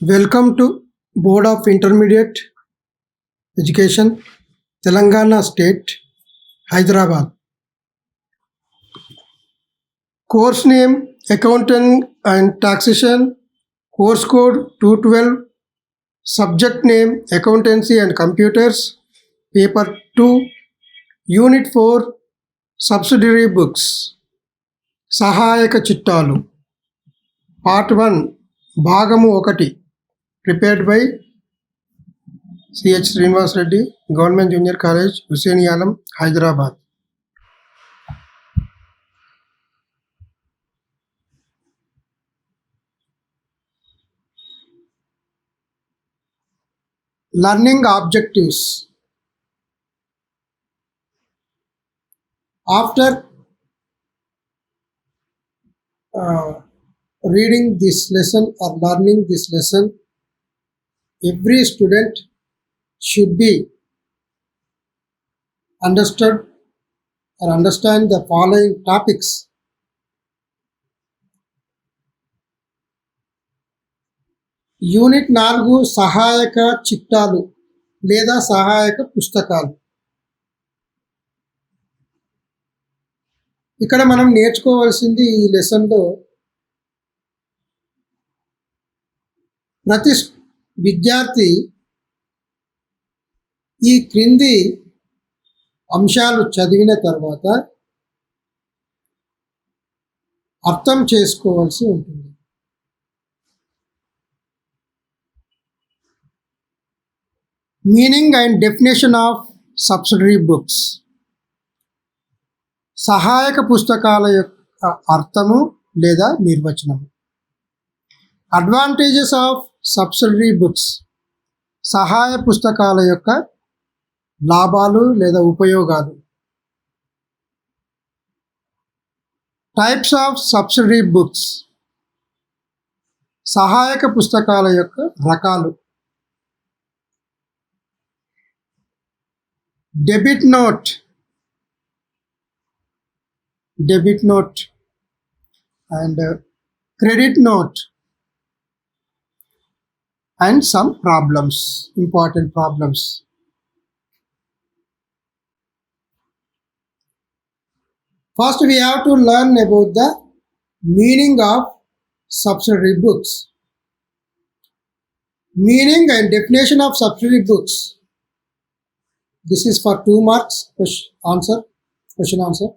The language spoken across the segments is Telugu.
Welcome to Board of Intermediate Education, Telangana State, Hyderabad. Course name Accounting and Taxation, course code 212, subject name Accountancy and Computers, paper 2, unit 4, subsidiary books. సహాయక చిట్టాలు పార్ట్ 1 భాగము 1 prepared by C.H. Srinivas Reddy, Government Junior College, Hussainiyalam, Hyderabad. Learning objectives. After reading this lesson or learning this lesson, every student should be understood or understand the following topics. Unit 4 సహాయక చిట్టాలు లేదా సహాయక పుస్తకాలు. ఇక్కడ మనం నేర్చుకోవాల్సింది ఈ లెసన్లో ప్రతి విద్యార్థి ఈ క్రింది అంశాలు చదివిన తర్వాత అర్థం చేసుకోవాల్సి ఉంటుంది. Meaning and definition of subsidiary books. సహాయక పుస్తకాల యొక్క అర్థము లేదా నిర్వచనము. Advantages of subsidiary books. సహాయ పుస్తకాల యొక్క లాభాలు లేదా ఉపయోగాలు. Types of subsidiary books. సహాయక పుస్తకాల యొక్క రకాలు. Debit note and credit note and some problems, important problems. First we have to learn about the meaning of subsidiary books. Meaning and definition of subsidiary books. This is for 2 marks question answer.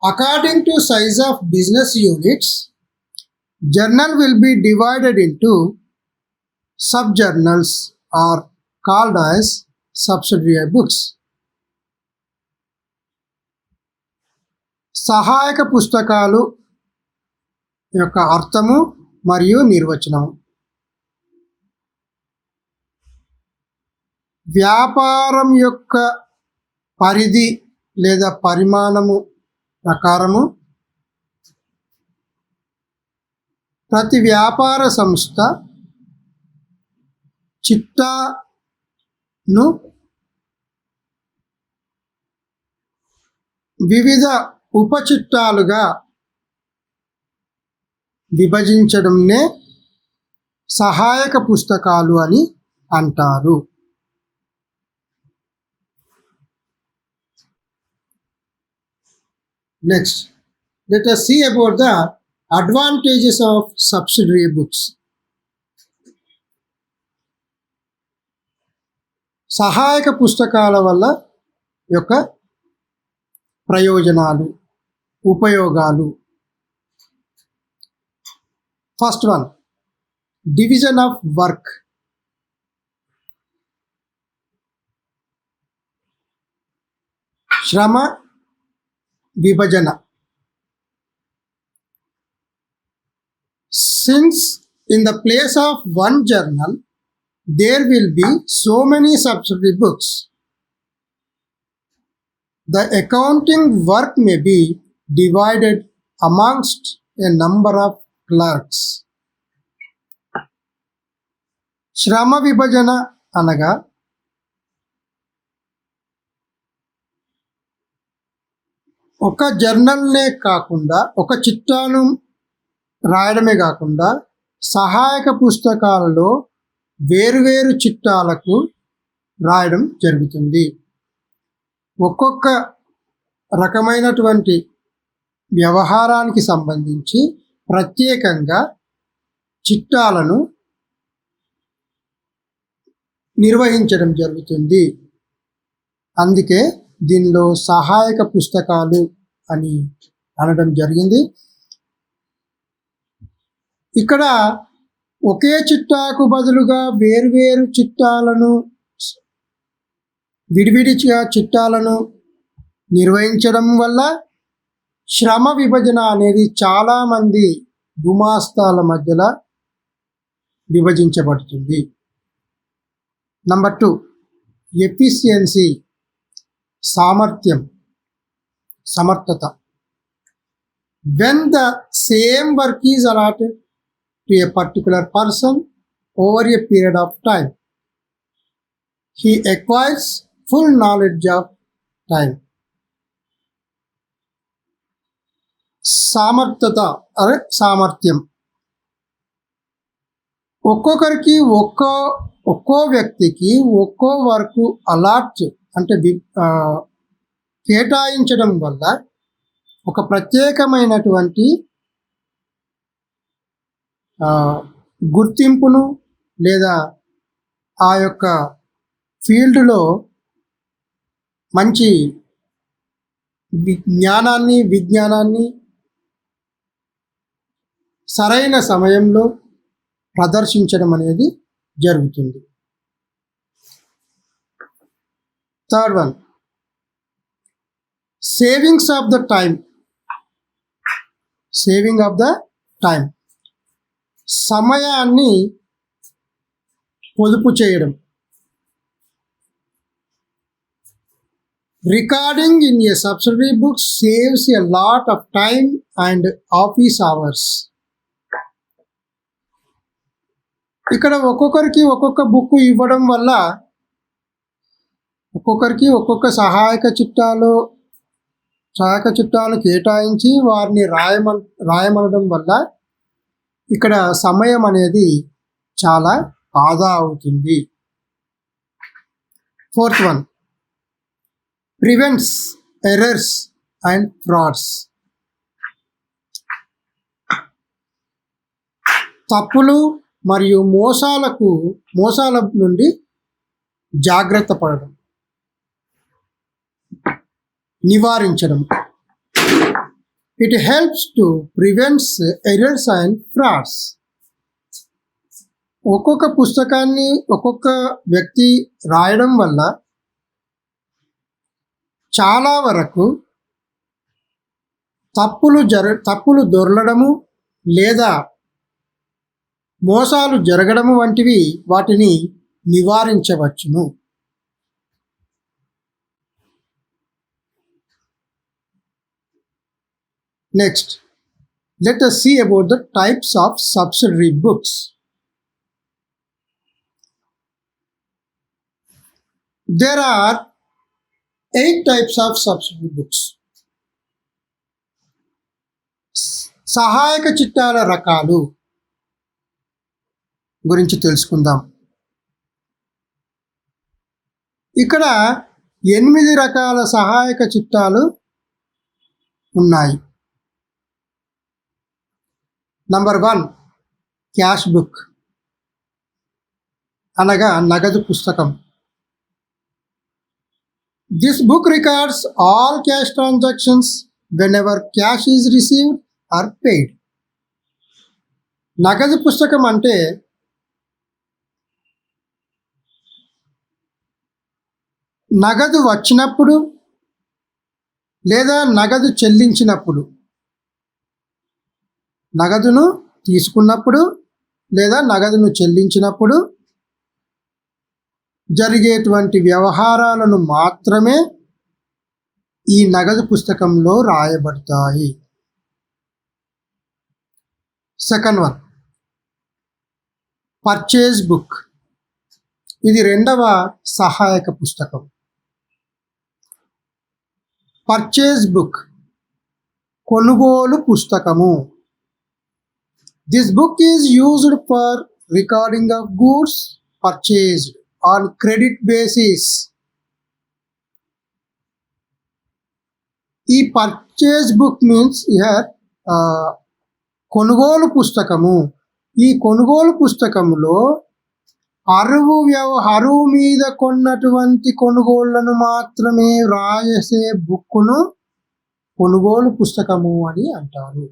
According to size of business units, journal will be divided into sub-journals or called as subsidiary books. సహాయక పుస్తకాలు యొక్క అర్థము మరియు నిర్వచనము. వ్యాపారం యొక్క పరిధి లేదా పరిమాణము ప్రకారము ప్రతి వ్యాపార సంస్థ చిట్టాను వివిధ ఉపచిట్టాలుగా విభజించడంనే సహాయక పుస్తకాలు అని అంటారు. Next, let us see about the advantages of subsidiary books. సహాయక పుస్తకాల వల్ల యొక్క ప్రయోజనాలు, ఉపయోగాలు. First one, division of work. శ్రమ విభజన. Since in the place of one journal there will be so many subsidiary books, the accounting work may be divided amongst a number of clerks. శ్రమ విభజన అనగా ఒక జర్నల్నే కాకుండా ఒక చిట్టాను రాయడమే కాకుండా సహాయక పుస్తకాలలో వేరువేరు చిట్టాలకు రాయడం జరుగుతుంది. ఒక్కొక్క రకమైనటువంటి వ్యవహారానికి సంబంధించి ప్రత్యేకంగా చిట్టాలను నిర్వహించడం జరుగుతుంది. అందుకే దీనిలో సహాయక పుస్తకాలు అని అనడం జరిగింది. ఇక్కడ ఒకే చిట్టాకు బదులుగా వేర్వేరు చిట్టాలను, విడివిడిగా చిట్టాలను నిర్వహించడం వల్ల శ్రమ విభజన అనేది చాలామంది గుమాస్తాల మధ్యలో విభజించబడుతుంది. నంబర్ 2, ఎఫిషియన్సీ, సామర్థ్యం, సమర్థత. When the same work is allotted to a particular person over a period of time, he acquires full knowledge of time. సామర్థత అదే సామర్థ్యం. ఒక్కొక్కరికి ఒక్కో వ్యక్తికి ఒక్కో వర్క్ అలాట్ అంటే కేటాయించడం వల్ల ఒక ప్రత్యేకమైనటువంటి గుర్తింపును లేదా ఆ యొక్క ఫీల్డ్లో మంచి విజ్ఞానాన్ని సరైన సమయంలో ప్రదర్శించడం అనేది జరుగుతుంది. Third one, savings of the time. Saving of the time, సమయాన్ని పొదుపు చేయడం. Recording in a subsidiary book saves a lot of time and office hours. ఇక్కడ ఒక్కొక్కరికి ఒక్కొక్క బుక్ ఇవ్వడం వల్ల ఒక్కొక్కరికి ఒక్కొక్క సహాయక చిట్టాలు కేటాయించి వారిని రాయమనడం వల్ల ఇక్కడ సమయం అనేది చాలా ఆదా అవుతుంది. Fourth one, prevents errors and frauds. తప్పులు మరియు మోసాల నుండి జాగ్రత్త పడడం, నివారించడం. It helps to prevents errors and frauds. ఒక్కొక్క పుస్తకాన్ని ఒక్కొక్క వ్యక్తి రాయడం వల్ల చాలా వరకు తప్పులు దొరలడము లేదా మోసాలు జరగడము వంటివి వాటిని నివారించవచ్చును. Next, let us see about the types of subsidiary books. There are 8 types of subsidiary books. సహాయక చిట్టాల రకాలు గురించి తెలుసుకుందాం. ఇక్కడ 8 రకాల సహాయక చిట్టాలు ఉన్నాయి. నంబర్ 1, క్యాష్ బుక్ అనగా నగదు పుస్తకం. This book records all cash transactions whenever cash is received or paid. నగదు పుస్తకం అంటే నగదు వచ్చినప్పుడు లేదా నగదు చెల్లించినప్పుడు, నగదును తీసుకున్నప్పుడు లేదా నగదును చెల్లించినప్పుడు జరిగేటువంటి వ్యవహారాలను మాత్రమే ఈ నగదు పుస్తకంలో రాయబడతాయి. Second one, purchase book. ఇది 2వ సహాయక పుస్తకం. పర్చేజ్ బుక్ కొనుగోలు పుస్తకము. This book is used for recording of goods purchased on credit basis. ఈ పర్చేజ్ బుక్ మీన్స్ హియర్ కొనుగోలు పుస్తకము. ఈ కొనుగోలు పుస్తకములో అరువు మీద కొన్నటువంటి కొనుగోళ్లను మాత్రమే రాసే బుక్కును కొనుగోలు పుస్తకము అని అంటారు.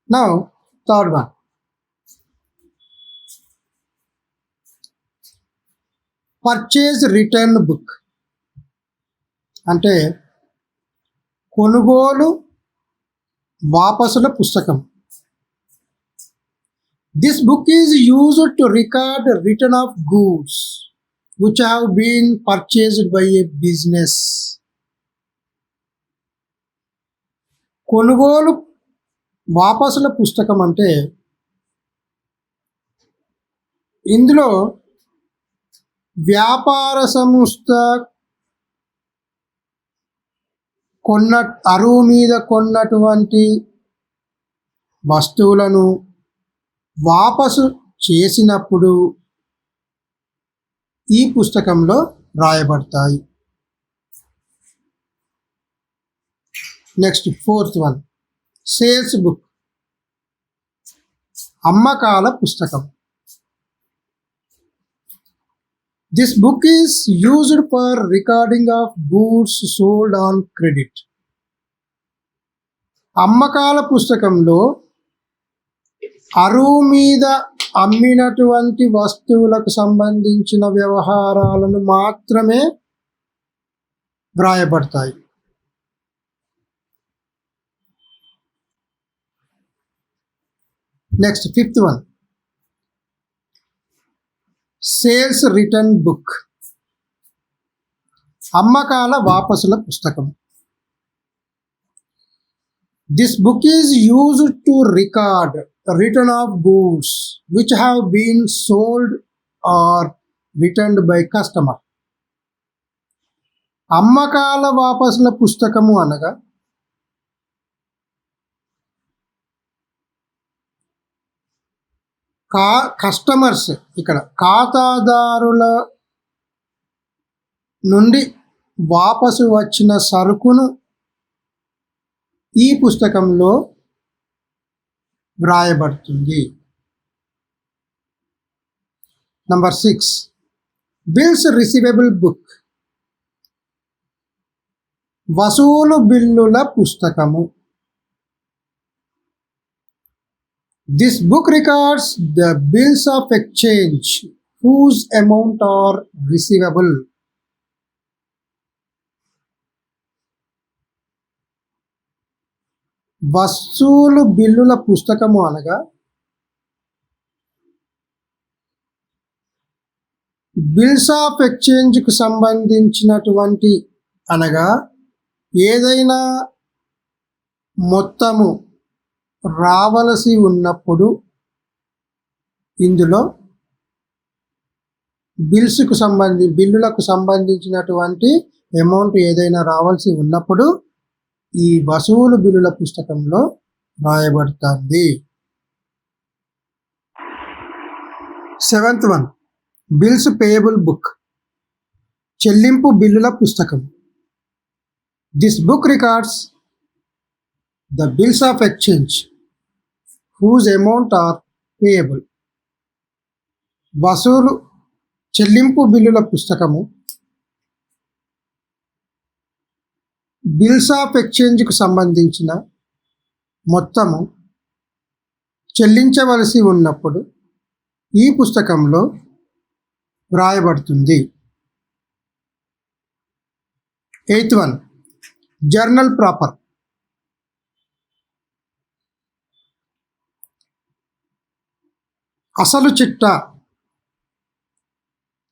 Now, third one. Purchase return book అంటే కొనుగోలు వాపసుల పుస్తకం. This book is used to record return of goods which have been purchased by a business. కొనుగోలు వాపసుల పుస్తకం అంటే ఇందులో వ్యాపార సంస్థ అరువు మీద కొన్నటువంటి వస్తువులను వాపసు చేసినప్పుడు ఈ పుస్తకంలో రాయబడతాయి. Next fourth one, sales book అమ్మకాల పుస్తకం. This book is used for recording of goods sold on credit. అమ్మకాల పుస్తకంలో అరువు మీద అమ్మినటువంటి వస్తువులకు సంబంధించిన వ్యవహారాలను మాత్రమే వ్రాయబడతాయి. Next fifth one, sales return book అమ్మకాల వాపసుల పుస్తకం. This book is used to record return of goods which have been sold or returned by customer. అమ్మకాల వాపసుల పుస్తకము అనగా కస్టమర్స్ ఇక్కడ ఖాతాదారుల నుండి వాపసు వచ్చిన సరుకును ఈ పుస్తకంలో వ్రాయబడుతుంది. నంబర్ 6, బిల్స్ రిసీవబుల్ బుక్ వసూలు బిల్లుల పుస్తకము. This book records the bills of exchange whose amount are receivable. వసూలు బిల్లుల పుస్తకము అనగా బిల్స్ ఆఫ్ ఎక్స్చేంజ్కు సంబంధించినటువంటి అనగా ఏదైనా మొత్తము రావలసి ఉన్నప్పుడు ఇందులో బిల్లులకు సంబంధించినటువంటి అమౌంట్ ఏదైనా రావాల్సి ఉన్నప్పుడు ఈ వసూలు బిల్లుల పుస్తకంలో రాయబడుతుంది. 7th one, bills payable book చెల్లింపు బిల్లుల పుస్తకం. This book records the bills of exchange whose amount are payable. వసూలు చెల్లింపు బిల్లుల పుస్తకము బిల్స్ ఆఫ్ ఎక్స్చేంజ్కు సంబంధించిన మొత్తము చెల్లించవలసి ఉన్నప్పుడు ఈ పుస్తకంలో వ్రాయబడుతుంది. 8th వన్, జర్నల్ ప్రాపర్ అసలు చిట్టా.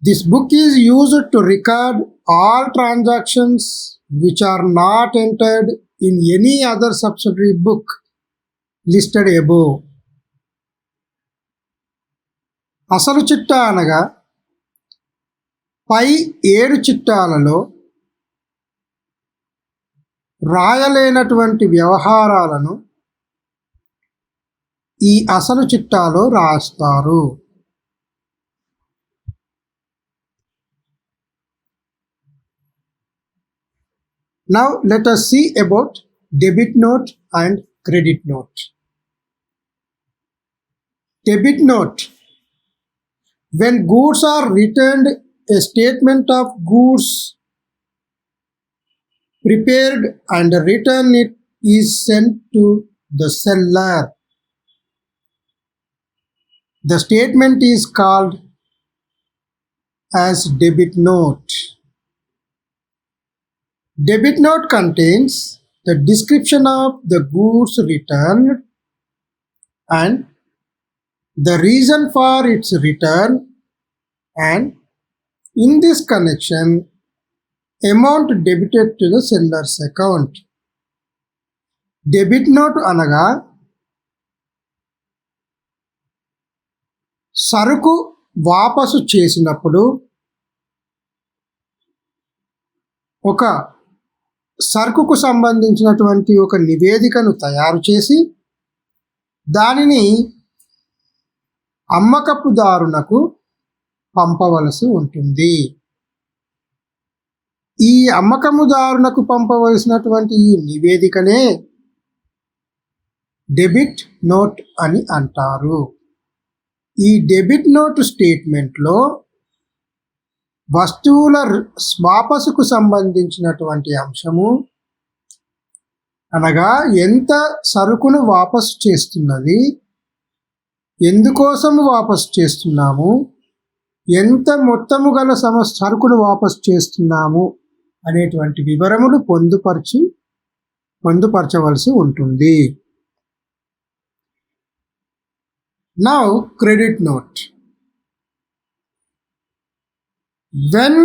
This book is used to record all transactions which are not entered in any other subsidiary book listed above. అసలు చిట్టా అనగా పై 7 చిట్టాలలో రాయలేనటువంటి వ్యవహారాలను ఈ అసలు చిట్టాలో రాస్తారు. Now let us see about debit note and credit note. Debit note. When goods are returned, a statement of goods prepared and return it is sent to the seller. The statement is called as debit note. Debit note contains the description of the goods returned and the reason for its return, and in this connection, amount debited to the seller's account. Debit note అనగా సరుకు వాపసు చేసినప్పుడు ఒక సరుకుకు సంబంధించినటువంటి ఒక నివేదికను తయారు చేసి దానిని అమ్మకపుదారునకు పంపవలసి ఉంటుంది. ఈ అమ్మకముదారునకు పంపవలసినటువంటి ఈ నివేదికనే డెబిట్ నోట్ అని అంటారు. ఈ డెబిట్ నోట్ స్టేట్మెంట్లో వస్తువుల వాపసుకు సంబంధించినటువంటి అంశము అనగా ఎంత సరుకును వాపసు చేస్తున్నది, ఎందుకోసము వాపసు చేస్తున్నాము, ఎంత మొత్తము గల సరుకును వాపసు చేస్తున్నాము అనేటువంటి వివరములు పొందుపరచవలసి ఉంటుంది. Now credit note. When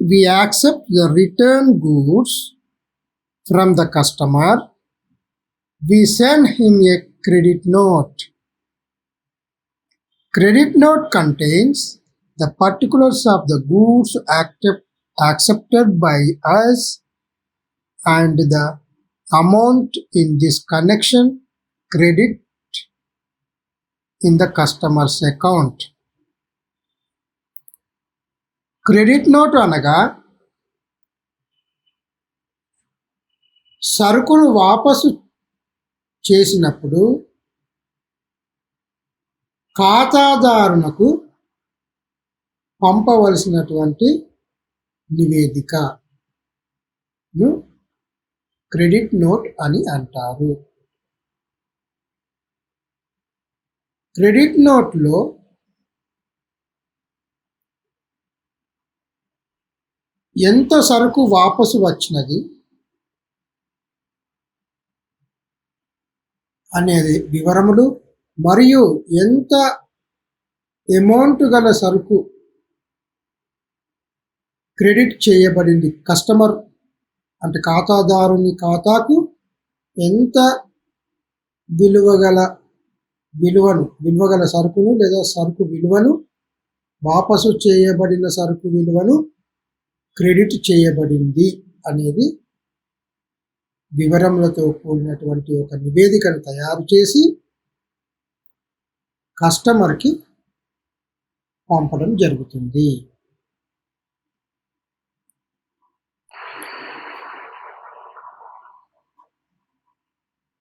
we accept the return goods from the customer, we send him a credit note. Credit note contains the particulars of the goods accepted by us and the amount in this connection credit in the customer's account. Credit note అనగా సరుకును వాపసు చేసినప్పుడు ఖాతాదారునకు పంపవలసినటువంటి నివేదికను క్రెడిట్ నోట్ అని అంటారు. క్రెడిట్ నోట్లో ఎంత సరుకు వాపసు వచ్చినది అనేది వివరములు మరియు ఎంత అమౌంట్ గల సరుకు క్రెడిట్ చేయబడింది, కస్టమర్ అంటే ఖాతాదారుని ఖాతాకు ఎంత విలువగల సరుకును లేదా సరుకు విలువను, వాపసు చేయబడిన సరుకు విలువను క్రెడిట్ చేయబడింది అనేది వివరములతో కూడినటువంటి ఒక నివేదికను తయారు చేసి కస్టమర్కి పంపడం జరుగుతుంది.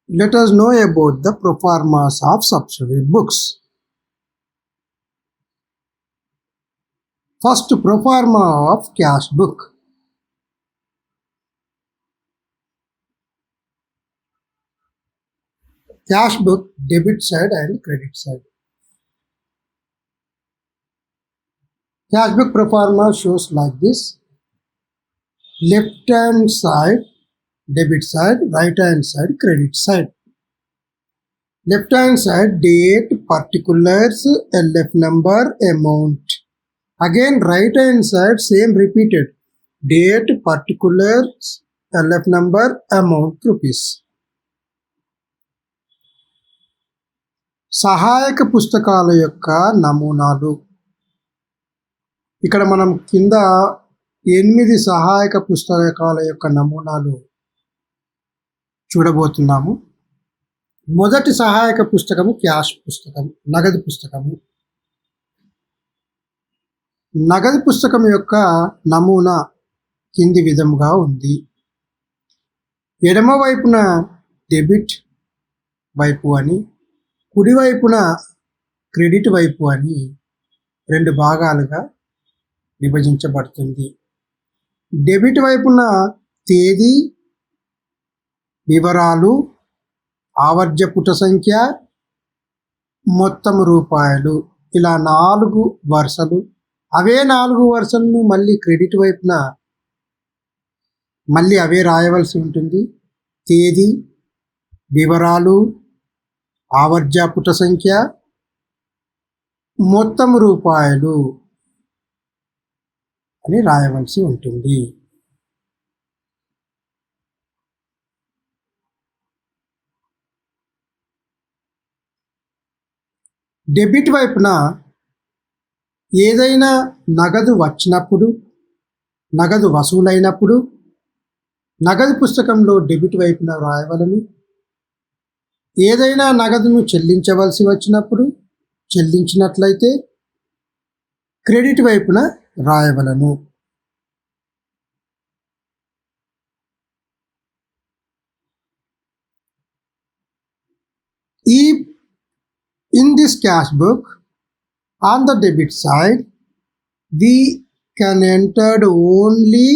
Let us know about the proformas of subsidiary books. First, proforma of cash book. Cash book, debit side and credit side. Cash book proforma shows like this. Left hand side debit side, right hand side credit side. Left hand side date, particulars, LF number, amount. Again right hand side same repeated, date, particulars, LF number, amount, rupees. సహాయక పుస్తకాల యొక్క నమూనాలు. ఇక్కడ మనం కింద 8 సహాయక పుస్తకాల యొక్క నమూనాలు చూడబోతున్నాము. మొదటి సహాయక పుస్తకము క్యాష్ పుస్తకం, నగదు పుస్తకము. నగదు పుస్తకం యొక్క నమూనా కింది విధముగా ఉంది. ఎడమ వైపున డెబిట్ వైపు అని, కుడివైపున క్రెడిట్ వైపు అని 2 భాగాలుగా విభజించబడుతుంది. డెబిట్ వైపున తేదీ, వివరాలు, ఆవర్జ్య పుట సంఖ్య, మొత్తం రూపాయలు, ఇలా 4 వరుసలు. అవే 4 వరుసలను మళ్ళీ క్రెడిట్ వైపున మళ్ళీ అవే రాయవలసి ఉంటుంది. తేదీ, వివరాలు, ఆవర్జ్య పుట సంఖ్య, మొత్తం రూపాయలు అని రాయవలసి ఉంటుంది. డెబిట్ వైపున ఏదైనా నగదు వచ్చినప్పుడు, నగదు వసూలైనప్పుడు నగదు పుస్తకంలో డెబిట్ వైపున రాయవలను. ఏదైనా నగదును చెల్లించవలసి వచ్చినప్పుడు, చెల్లించినట్లయితే క్రెడిట్ వైపున రాయవలను. In this cash book, on the debit side, we can enter only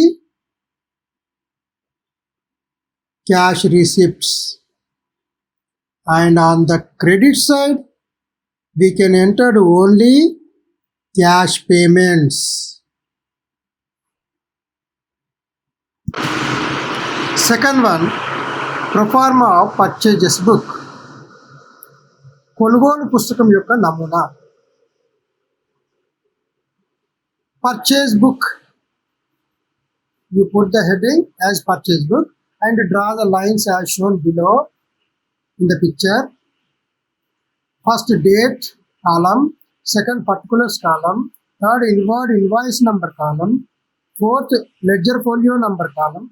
cash receipts, and on the credit side, we can enter only cash payments. Second one, proforma of purchases book. కొనుగోలు పుస్తకం యొక్క నమూనా. Purchase book, you put the heading as purchase book and draw the lines as shown below in the picture. First date column, second particulars column, third invoice number column, fourth ledger folio number column,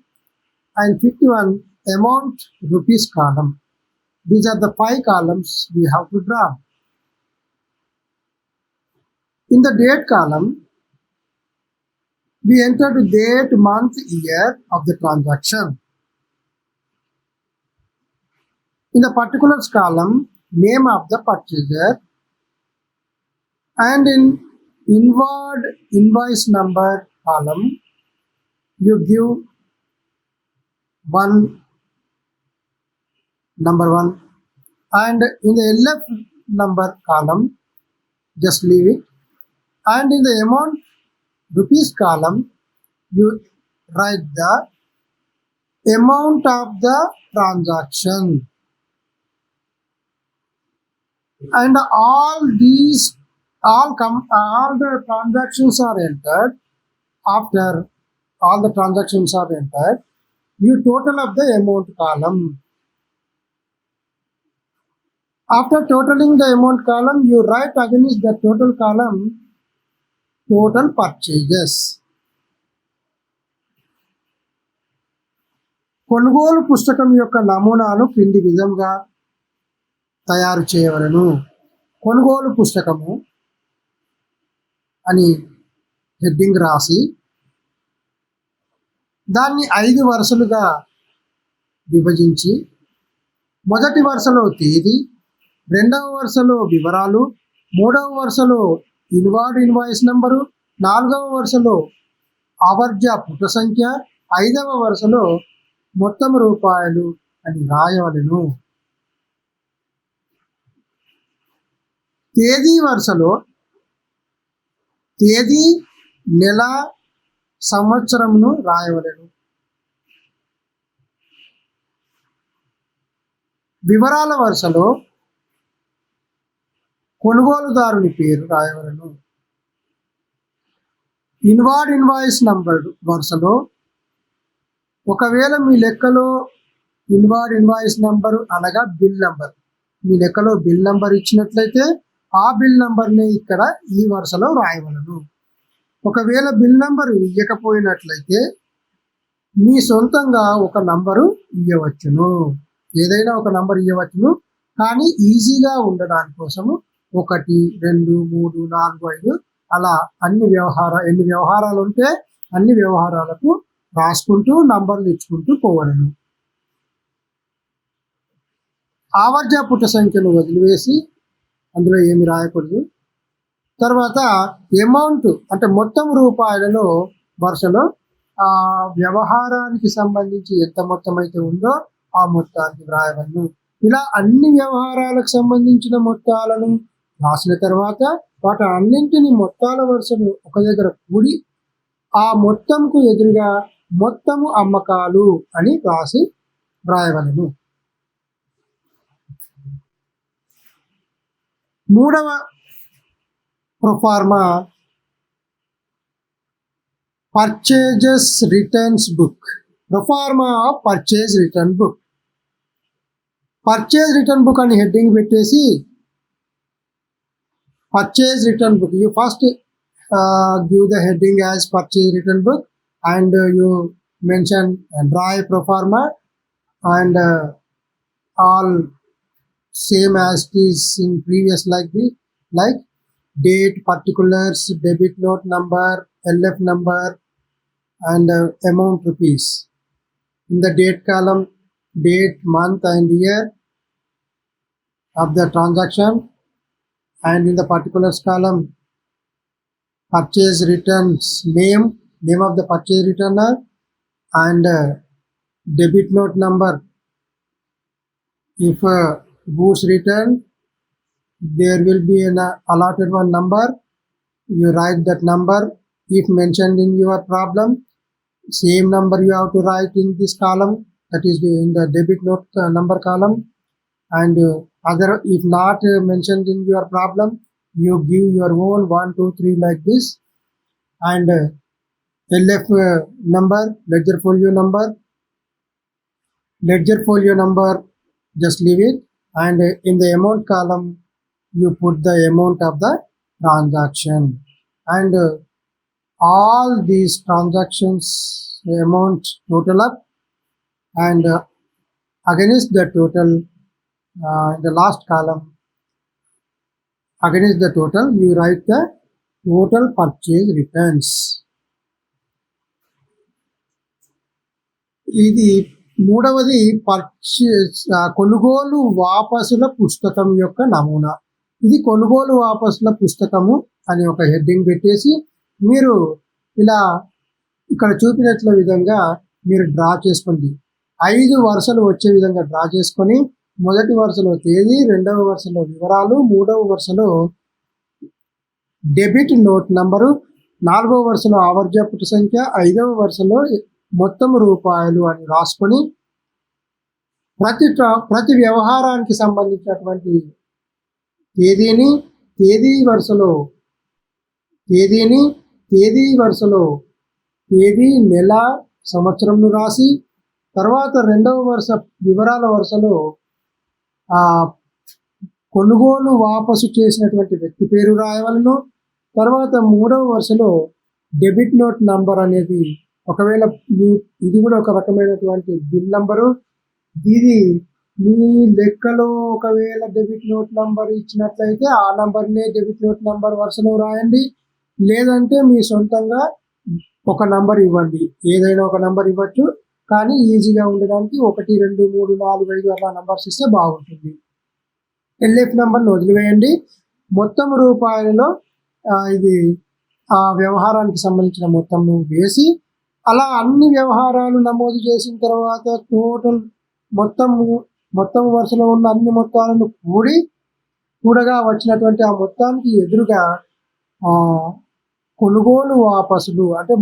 and fifth one amount rupees column. These are the 5 columns we have to draw. In the date column, we enter the date, month, year of the transaction. In the particulars column, name of the purchaser, and in inward invoice number column, you give number 1, and in the LF number column, just leave it, and in the amount rupees column, you write the amount of the transaction, and all the transactions are entered. After all the transactions are entered, you total up the amount column. After totaling the amount column, you write against the total column total purchases. కొనుగోలు పుస్తకం యొక్క నమూనాలు క్రింది విధంగా తయారు చేయవలను. కొనుగోలు పుస్తకము అని హెడ్డింగ్ రాసి దాన్ని 5 వరుసలుగా విభజించి, మొదటి వరుసలో తేదీ, రెండవ వరుసలో వివరాలు, మూడవ వరుసలో ఇన్వాయిస్ నంబరు, 4వ వరుసలో ఆవర్జ్య పుట సంఖ్య, 5వ వరుసలో మొత్తం రూపాయలు అని రాయవలెను. తేదీ వరుసలో తేదీ, నెల, సంవత్సరమును రాయవలెను. వివరాల వరుసలో కొనుగోలుదారుని పేరు రాయవలెను. ఇన్వాయిస్ నంబర్ వరుసలో ఒకవేళ మీ లెక్కలో ఇన్వాయిస్ నంబరు అనగా బిల్ నంబర్, మీ లెక్కలో బిల్ నంబర్ ఇచ్చినట్లయితే ఆ బిల్ నంబర్ని ఇక్కడ ఈ వరుసలో రాయవలెను. ఒకవేళ బిల్ నంబరు ఇవ్వకపోయినట్లయితే మీ సొంతంగా ఒక నంబరు ఇవ్వవచ్చును. ఏదైనా ఒక నంబర్ ఇవ్వవచ్చును, కానీ ఈజీగా ఉండడాని కోసము 1, 2, 3, 4, 5 అలా ఎన్ని వ్యవహారాలు ఉంటే అన్ని వ్యవహారాలకు రాసుకుంటూ నంబర్లు ఇచ్చుకుంటూ పోవడము. ఆవర్జ పుట్ట సంఖ్యను వదిలివేసి అందులో ఏమి రాయకూడదు. తర్వాత అమౌంట్ అంటే మొత్తం రూపాయలలో వరుసలో ఆ వ్యవహారానికి సంబంధించి ఎంత మొత్తం అయితే ఉందో ఆ మొత్తాన్ని వ్రాయవలను. ఇలా అన్ని వ్యవహారాలకు సంబంధించిన మొత్తాలను రాసిన తర్వాత వాటి అన్నింటిని మొత్తాల వరుసను ఒక దగ్గర కూడి ఆ మొత్తంకు ఎదురుగా మొత్తము అమ్మకాలు అని వ్రాయవలను. మూడవ proforma purchases returns book. Proforma of purchase return book. Purchase return book అని హెడ్డింగ్ పెట్టేసి purchase return book. You first give the heading as purchase return book and you mention draw a proforma and all same as it is in previous like date, particulars, debit note number, LF number and amount rupees. In the date column, date, month and year of the transaction, and in the particulars column, purchase returns name of the purchase returner and debit note number. If goods return, there will be an allotted one number. You write that number. If mentioned in your problem, same number you have to write in this column, that is in the debit note number column. And other, if not mentioned in your problem, you give your own 1, 2, 3 like this. And LF number, ledger folio number, just leave it. And in the amount column, you put the amount of the transaction. And all these transactions amount total up, and against the total, in the last column, against the total, you write the total purchase returns. ఇది మూడవది కొనుగోలు వాపసుల పుస్తకం యొక్క నమూనా. ఇది కొనుగోలు వాపసుల పుస్తకము అని ఒక హెడ్డింగ్ పెట్టేసి మీరు ఇలా ఇక్కడ చూపినట్ల విధంగా మీరు డ్రా చేసుకోండి. 5 వరుసలు వచ్చే విధంగా డ్రా చేసుకొని మొదటి వరుసలో తేదీ, రెండవ వరుసలో వివరాలు, మూడవ వరుసలో డెబిట్ నోట్ నంబరు, నాలుగవ వరుసలో ఆవర్జ పుట సంఖ్య, 5వ వరుసలో మొత్తం రూపాయలు అని రాసుకొని ప్రతి వ్యవహారానికి సంబంధించినటువంటి తేదీ వరుసలో తేదీ, నెల, సంవత్సరంను రాసి తర్వాత రెండవ వరుస వివరాల వరుసలో కొనుగోలు వాపసు చేసినటువంటి వ్యక్తి పేరు రాయవలను. తర్వాత మూడవ వరుసలో డెబిట్ నోట్ నంబర్ అనేది, ఒకవేళ ఇది కూడా ఒక రకమైనటువంటి బిల్ నంబరు, ఇది మీ లెక్కలో ఒకవేళ డెబిట్ నోట్ నంబర్ ఇచ్చినట్లయితే ఆ నంబర్నే డెబిట్ నోట్ నంబర్ వరుసలో రాయండి. లేదంటే మీ సొంతంగా ఒక నంబర్ ఇవ్వండి, ఏదైనా ఒక నంబర్ ఇవ్వచ్చు. కానీ ఈజీగా ఉండడానికి 1, 2, 3, 4, 5 అట్లా నంబర్స్ ఇస్తే బాగుంటుంది. ఎల్ఎఫ్ నంబర్ను వదిలివేయండి. మొత్తం రూపాయలలో ఇది ఆ వ్యవహారానికి సంబంధించిన మొత్తంను వేసి అలా అన్ని వ్యవహారాలు నమోదు చేసిన తర్వాత టోటల్ మొత్తం వరుసలో ఉన్న అన్ని మొత్తాలను కూడగా వచ్చినటువంటి ఆ మొత్తానికి ఎదురుగా కొనుగోలు వాపసులు అంటే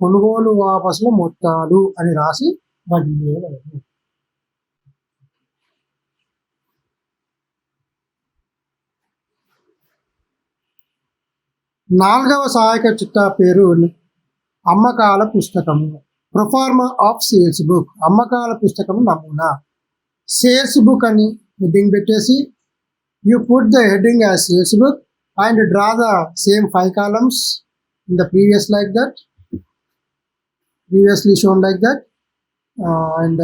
కొనుగోలు వాపసుల మొత్తాలు అని రాసి వదిలేయగలరు. నాలుగవ సహాయక చిట్టా పేరు అమ్మకాల పుస్తకము. Proforma of sales book. అమ్మకాల పుస్తకము నమూనా. సేల్స్ బుక్ అని హెడ్డింగ్ పెట్టేసి you put the heading as sales book and draw the same 5 columns in the previously shown like that, and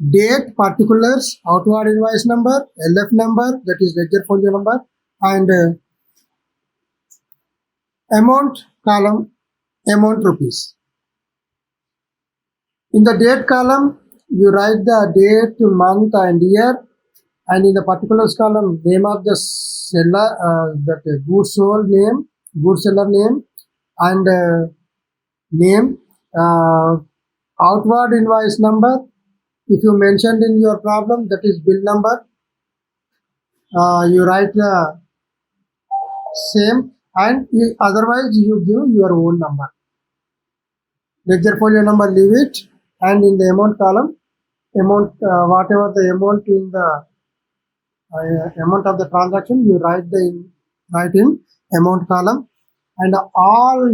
date, particulars, outward invoice number, LF number, that is ledger folio number, and amount column, amount rupees. In the date column, you write the date, month, and year, and in the particulars column, name of the seller, that goods sold name, goods seller name, and name, outward invoice number. If you mentioned in your problem, that is bill number, you write the same, and otherwise you give your own number. Ledger folio number, leave it, and in the amount column, amount, whatever the amount in the amount of the transaction, you write in amount column, and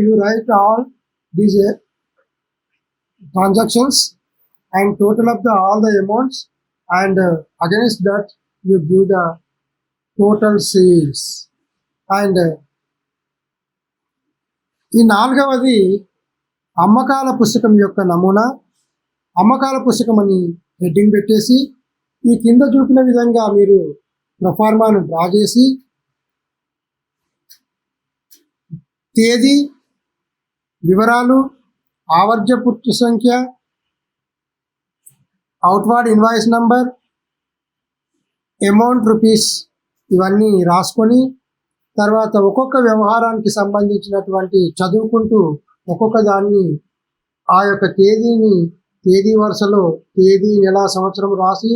you write all these transactions and total of all the amounts, and against that you give the total sales. And ఈ నాలుగవది అమ్మకాల పుస్తకం యొక్క నమూనా. అమ్మకాల పుస్తకం అని హెడ్డింగ్ పెట్టేసి ఈ కింద చూపిన విధంగా మీరు ప్రొఫార్మాను డ్రా చేసి తేదీ, వివరాలు, ఆవర్జ పుట్టు సంఖ్య, outward invoice number, amount rupees ఇవన్నీ రాసుకొని తర్వాత ఒక్కొక్క వ్యవహారానికి సంబంధించినటువంటి చదువుకుంటూ ఒక్కొక్క దాన్ని ఆ యొక్క తేదీ వరుసలో తేదీ, నెల, సంవత్సరం రాసి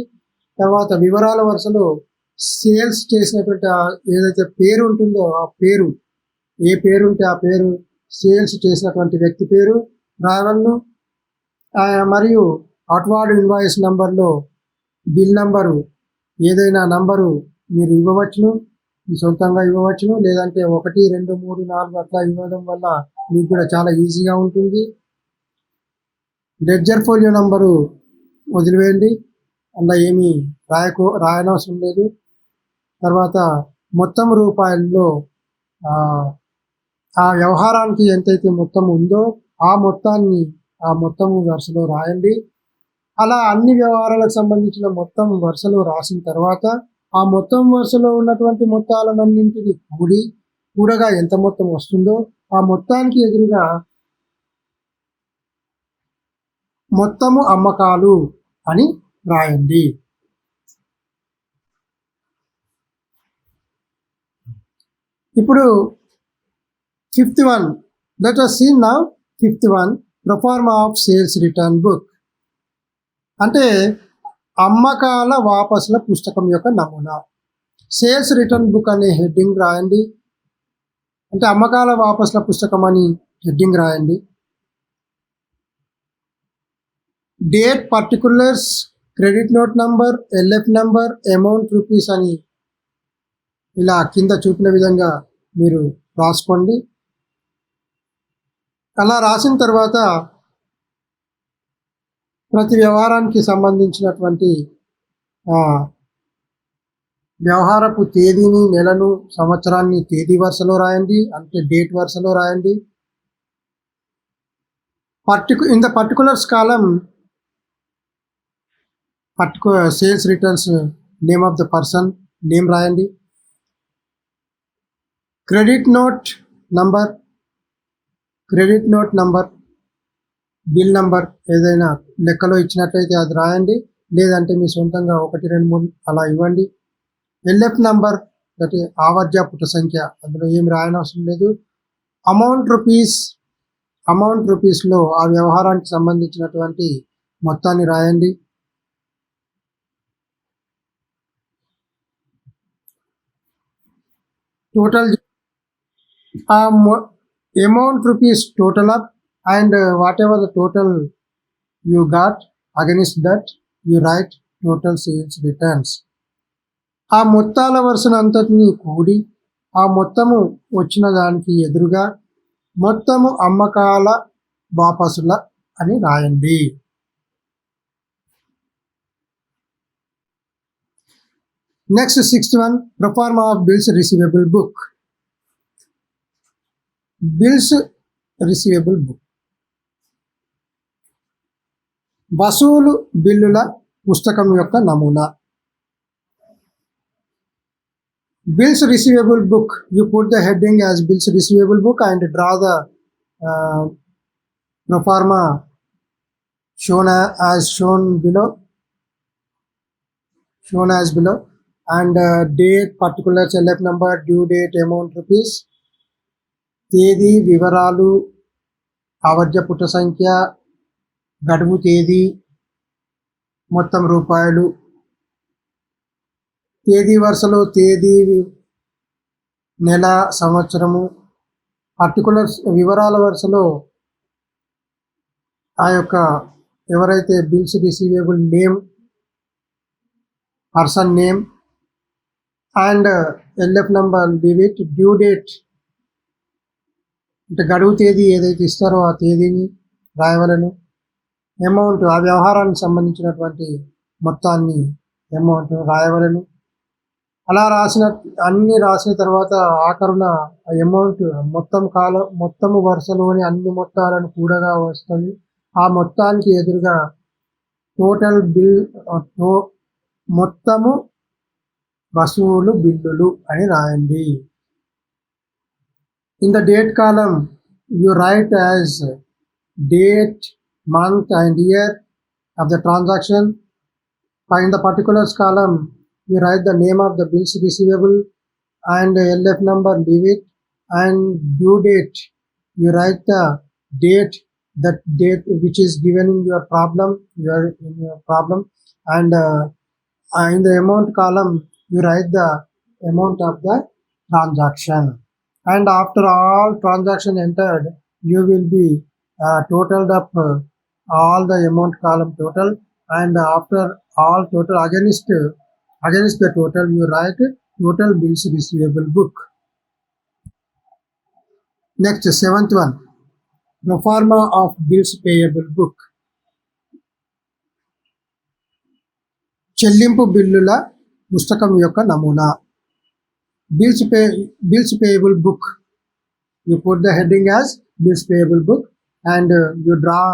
తర్వాత వివరాల వరుసలో సేల్స్ చేసినటువంటి ఏదైతే పేరు ఉంటుందో ఆ పేరు, ఏ పేరు ఉంటే ఆ పేరు, సేల్స్ చేసినటువంటి వ్యక్తి పేరు రాయవలను. మరియు అవుట్వార్డ్ ఇన్వాయిస్ నంబర్లో బిల్ నంబరు, ఏదైనా నంబరు మీరు ఇవ్వవచ్చును, మీ సొంతంగా ఇవ్వవచ్చును, లేదంటే 1, 2, 3, 4 అట్లా ఇవ్వడం వల్ల మీకు కూడా చాలా ఈజీగా ఉంటుంది. లెడ్జర్ ఫోలియో నంబరు వదిలివేయండి, అలా ఏమీ రాయనవసరం లేదు. తర్వాత మొత్తం రూపాయల్లో ఆ వ్యవహారానికి ఎంతైతే మొత్తం ఉందో ఆ మొత్తము వరుసలో రాయండి. అలా అన్ని వ్యవహారాలకు సంబంధించిన మొత్తం వరుసలో రాసిన తర్వాత ఆ మొత్తం వరుసలో ఉన్నటువంటి మొత్తాలన్నింటినీ కూడగా ఎంత మొత్తం వస్తుందో ఆ మొత్తానికి ఎదురుగా మొత్తము అమ్మకాలు అని రాయండి. ఇప్పుడు 5th one, let us see now 5th one, proforma of sales return book. అంటే అమ్మకాల వాపసుల పుస్తకం యొక్క నమూనా. సేల్స్ రిటర్న్ బుక్ అనే హెడ్డింగ్ రాయండి, అంటే అమ్మకాల వాపసుల పుస్తకం అని హెడ్డింగ్ రాయండి. Date, particulars, credit note number, LF number, amount rupees అని ఇలా కింద చూపిన విధంగా మీరు రాసుకోండి. అలా రాసిన తర్వాత ప్రతి వ్యవహారానికి సంబంధించినటువంటి వ్యవహారపు తేదీని, నెలను, సంవత్సరాన్ని తేదీ వరుసలో రాయండి, అంటే డేట్ వరుసలో రాయండి. In the particulars column sales returns name of the person name రాయండి. Credit note number, bill number ఏదైనా లెక్కలో ఇచ్చినట్లయితే అది రాయండి, లేదంటే మీ సొంతంగా 1, 2, 3 అలా ఇవ్వండి. ఎల్ఎఫ్ నంబర్, అంటే ఆవర్జ పుట సంఖ్య, అందులో ఏం రాయనవసరం లేదు. అమౌంట్ రూపీస్లో ఆ వ్యవహారానికి సంబంధించినటువంటి మొత్తాన్ని రాయండి. Total amount rupees total up, and whatever the total you got, against that you write total sales returns. ఆ మొత్తాల వరుసను అంతటిని కూడి ఆ మొత్తము వచ్చిన దానికి ఎదురుగా మొత్తము అమ్మకాల వాపసుల అని రాయండి. Next 6th one, proforma of bills receivable book. Bills receivable book. వసూలు బిల్లుల పుస్తకం యొక్క నమూనా. Bills receivable book. You put the heading as bills receivable book and draw the pro forma shown as below. And date, particulars, LF number, due date, amount rupees, తేదీ, వివరాలు, ఆవర్జ పుట సంఖ్య, గడువు తేదీ, మొత్తం రూపాయలు. తేదీ వరుసలో తేదీ, నెల, సంవత్సరము. పర్టికులర్స్ వివరాల వరుసలో ఆ యొక్క ఎవరైతే bills receivable name, person name and LF number, limit, due date అంటే గడువు తేదీ ఏదైతే ఇస్తారో ఆ తేదీని రాయవలను. అమౌంట్ ఆ వ్యవహారానికి సంబంధించినటువంటి మొత్తాన్ని అమౌంట్ రాయవలను. అలా అన్ని రాసిన తర్వాత ఆఖరున అమౌంట్ మొత్తము వరుసలోని అన్ని మొత్తాలను కూడగా వస్తుంది. ఆ మొత్తానికి ఎదురుగా టోటల్ బిల్, మొత్తము వసూలు బిల్లులు అని రాయండి. In the date column, you write as date, month and year of the transaction. In the particulars column, you write the name of the bills receivable and LF number, leave it, and due date. You write the date, that date which is given in your problem, and in the amount column, you write the amount of the transaction. And after all transaction entered, you will be totaled up all the amount column total, and after all total against the total, you write total bills receivable book. Next, 7th one, pro forma of bills payable book. చెల్లింపు బిల్లుల పుస్తకం యొక్క నమూనా. Bills payable book. You put the heading as bills payable book and you draw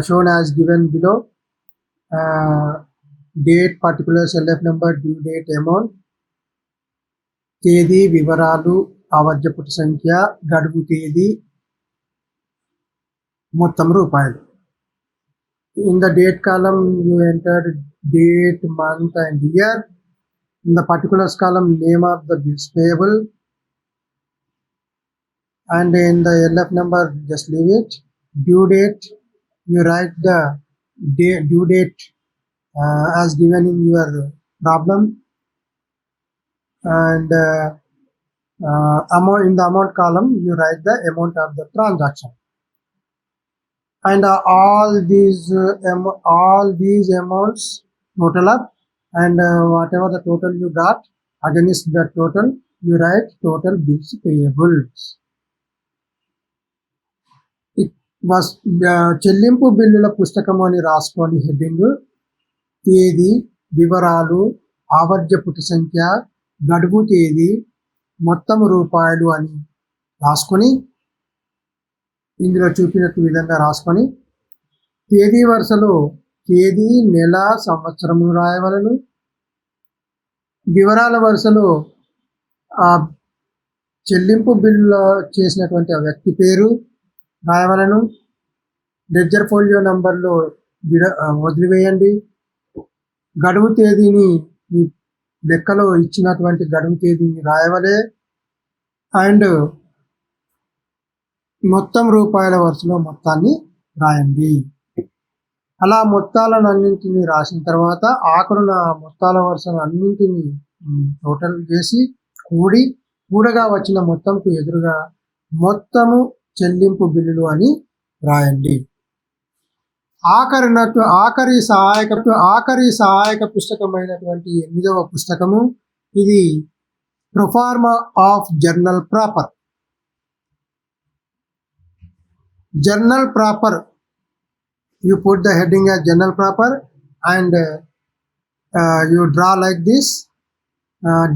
shown as given below. Date, particulars, LF number, due date, amount, తేదీ, వివరాలు, ఆవర్జ పుట సంఖ్య, గడువు తేదీ, మొత్తం రూపాయలు. In the date column, you entered date, month and year. In the particulars column, name of the bills payable, and in the LF number, just leave it. Due date, you write the due date as given in your problem, and amount, in the amount column, you write the amount of the transaction. And all these amounts total up, and whatever the total you got against the total, you write total bills payables. It was చెల్లింపు బిల్లుల పుస్తకం అని రాసుకొని హెడ్డింగ్, తేదీ, వివరాలు, ఆవర్జ పుట సంఖ్య, గడువు తేదీ, మొత్తం రూపాయలు అని రాసుకొని ఇందులో చూపినట్టు విధంగా రాసుకొని తేదీ వరుసలో తేదీ, నెల, సంవత్సరము రాయవలను. వివరాల వరుసలో ఆ చెల్లింపు బిల్లు చేసినటువంటి ఆ వ్యక్తి పేరు రాయవలను. లెడ్జర్ ఫోలియో నంబర్లో వదిలివేయండి. గడువు తేదీని ఈ లెక్కలో ఇచ్చినటువంటి గడువు తేదీని రాయవలే. అండ్ మొత్తం రూపాయల వరుసలో మొత్తాన్ని రాయండి. అలా మొత్తాలను అన్నింటినీ రాసిన తర్వాత ఆఖరున మొత్తాల వరుసను అన్నింటినీ టోటల్ చేసి కూడగా వచ్చిన మొత్తంకు ఎదురుగా మొత్తము చెల్లింపు బిల్లులు అని రాయండి. ఆఖరి సహాయక పుస్తకమైనటువంటి 8వ పుస్తకము ఇది proforma of journal proper. Journal proper, you put the heading as journal proper and you draw like this.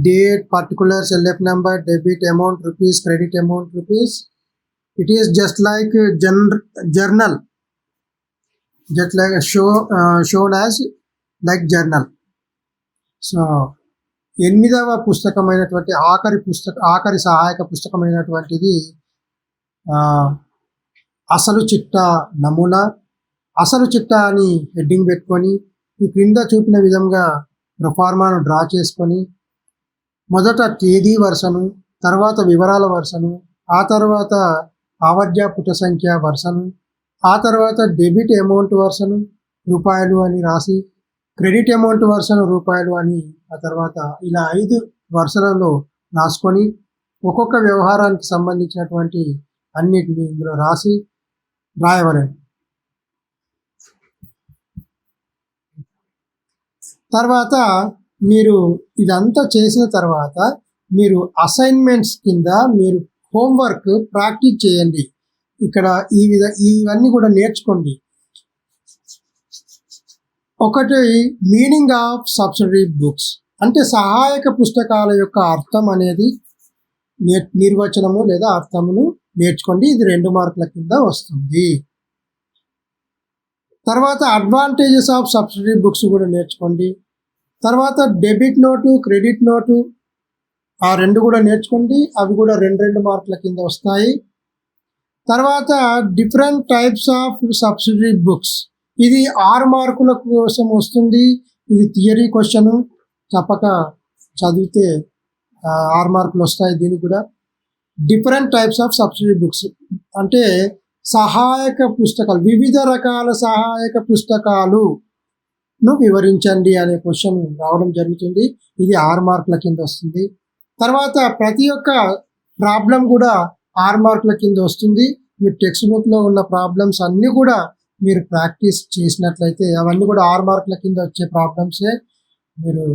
Date, particulars, LF number, debit amount rupees, credit amount rupees. It is just like journal. just like shown as like journal. So 8వ పుస్తకమైనటువంటి ఆఖరి సహాయక పుస్తకమైనటువంటిది అసలు చిట్టా నమూనా. అసలు చిట్టా అని హెడ్డింగ్ పెట్టుకొని ఈ క్రింద చూపిన విధంగా ప్రొఫార్మాను డ్రా చేసుకొని మొదట తేదీ వరుసను, తర్వాత వివరాల వరుసను, ఆ తర్వాత ఆవర్జ పుట సంఖ్య వరుసను, ఆ తర్వాత డెబిట్ అమౌంట్ వరుసను రూపాయలు అని రాసి, క్రెడిట్ అమౌంట్ వరుసను రూపాయలు అని, ఆ తర్వాత ఇలా 5 వరుసలలో రాసుకొని ఒక్కొక్క వ్యవహారానికి సంబంధించినటువంటి అన్నిటిని ఇందులో రాయవలెను. తర్వాత మీరు ఇదంతా చేసిన తర్వాత మీరు అసైన్మెంట్స్ కింద మీరు హోంవర్క్ ప్రాక్టీస్ చేయండి. ఇక్కడ ఇవన్నీ కూడా నేర్చుకోండి. ఒకటి, మీనింగ్ ఆఫ్ సబ్సిడరీ బుక్స్ అంటే సహాయక పుస్తకాల యొక్క అర్థం అనేది నిర్వచనము లేదా అర్థమును నేర్చుకోండి. ఇది 2 మార్కుల కింద వస్తుంది. తర్వాత అడ్వాంటేజెస్ ఆఫ్ సబ్సిడరీ బుక్స్ కూడా నేర్చుకోండి. తర్వాత డెబిట్ నోటు, క్రెడిట్ నోటు ఆ 2 కూడా నేర్చుకోండి. అవి కూడా 2 మార్కుల కింద వస్తాయి. తర్వాత different types of subsidiary books, ఇది 6 మార్కుల కోసం వస్తుంది. ఇది థియరీ క్వశ్చన్, తప్పక చదివితే 6 మార్కులు వస్తాయి. దీనికి కూడా different types of subsidiary books అంటే సహాయక పుస్తకాలు, వివిధ రకాల సహాయక పుస్తకాలును వివరించండి అనే క్వశ్చన్ రావడం జరుగుతుంది. ఇది 6 మార్కుల కింద వస్తుంది. తర్వాత ప్రతి ఒక్క ప్రాబ్లం కూడా 6 మార్కుల కింద వస్తుంది. మీరు టెక్స్ట్ బుక్లో ఉన్న ప్రాబ్లమ్స్ అన్నీ కూడా మీరు ప్రాక్టీస్ చేసినట్లయితే అవన్నీ కూడా 6 మార్కుల కింద వచ్చే ప్రాబ్లమ్సే. మీరు